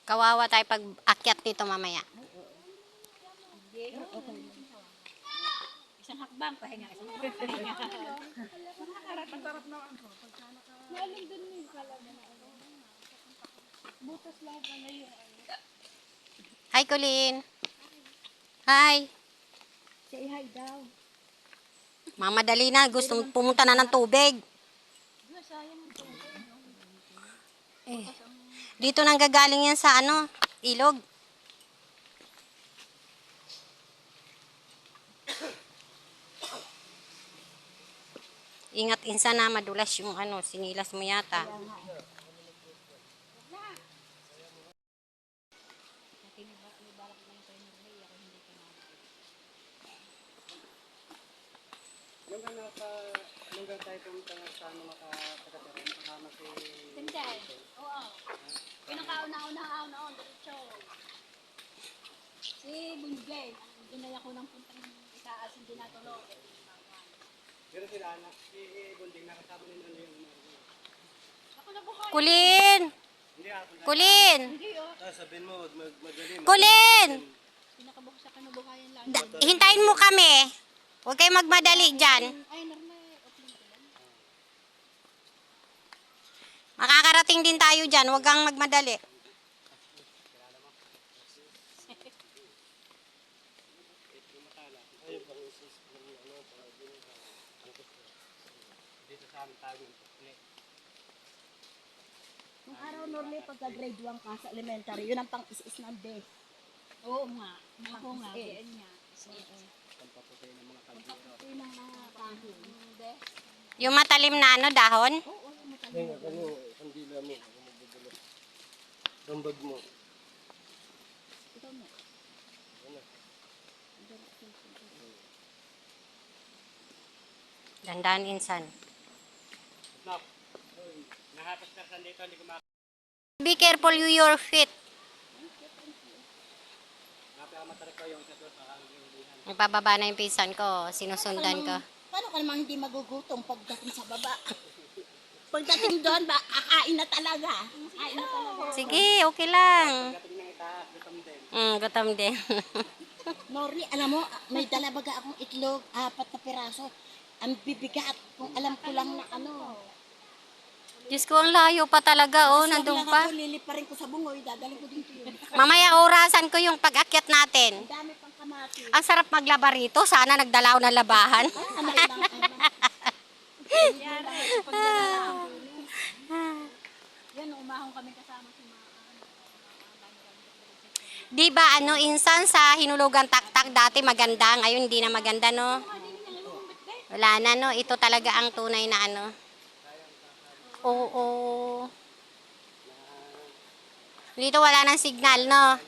Kawawa tayo pag akyat nito mamaya. Isang hakbang, pahinga. Isang hakbang, pahinga. Ang na ano. Nalang dun yung kalaga na ano. Butas lang pala yung ano. Hi, Colleen. Hi. Say hi daw. Mamadali na. Gusto pumunta na ng tubig. Eh, dito nang gagaling yan sa ano, ilog. Ingat insa na madulas yung ano, sinilas mo yata. Nung tayo pumunta sa ano makakatarin, kasama si... Tinday. Oo. Pinakauna-una, diretso. Si Bunjay. Dinala ko ng puntang itaas, hindi natulog. Pero sila anak, si Bunding nakasama nila ano yung... Ako na buhay. Kulin! Hindi ako. Kulin! Hindi oh. Sabihin mo, magaling. Kulin! Pinakabukas sa kanubuhayan lang. Hintayin mo kami. Huwag kayo magmadali dyan. Ay, normal. Open ko lang. Makakarating din tayo dyan. Huwag kang magmadali. Dito sa amin tayo ng tukli. Nung araw normally pagka grade 1 ka sa elementary, yun ang pang-is-is ng best. Oo nga. Ako nga. Diyan nga. Pampaputay ng mga kalbiro. Yun ang mga kahoy. Hindi. Yung matalim na ano, dahon. Kaya ano, kandila mo, ako magbubulot. Rambag mo. Ito mo. Dandan insan. Knock. Nahapas ka saan dito, hindi ko makakita. Be careful with your feet. Napakamatarap ko yung sa doon, yung ulihan. Magpababa na yung pinsan ko. Sinusundan ko. Paano ka namang hindi magugutom pagdating sa baba? Pagdating doon, kakain na talaga. Kain na talaga. Sige, okay lang. Pagdating ng itaas, gutom din. Gutom din. Nori, alam mo, may dala baga akong itlog, 4 na piraso. Ang bibigat, kung alam ko lang na ano. Diyos ko, ang layo pa talaga, oh. Nandun pa. Ako, liliparin ko sa bungoy, dadaling ko dito yun. Mamaya orasan ko yung pag-akyat natin. Ang dami pang kamati. Ang sarap maglaba rito. Sana nagdalaw na labahan. Kamay lang, Yan, umahong kami kasama si mga Di ba ano, insan sa hinulugan taktak dati maganda. Ngayon hindi na maganda, no? Wala na, no? Ito talaga ang tunay na ano. Oo. Dito wala nang signal, no?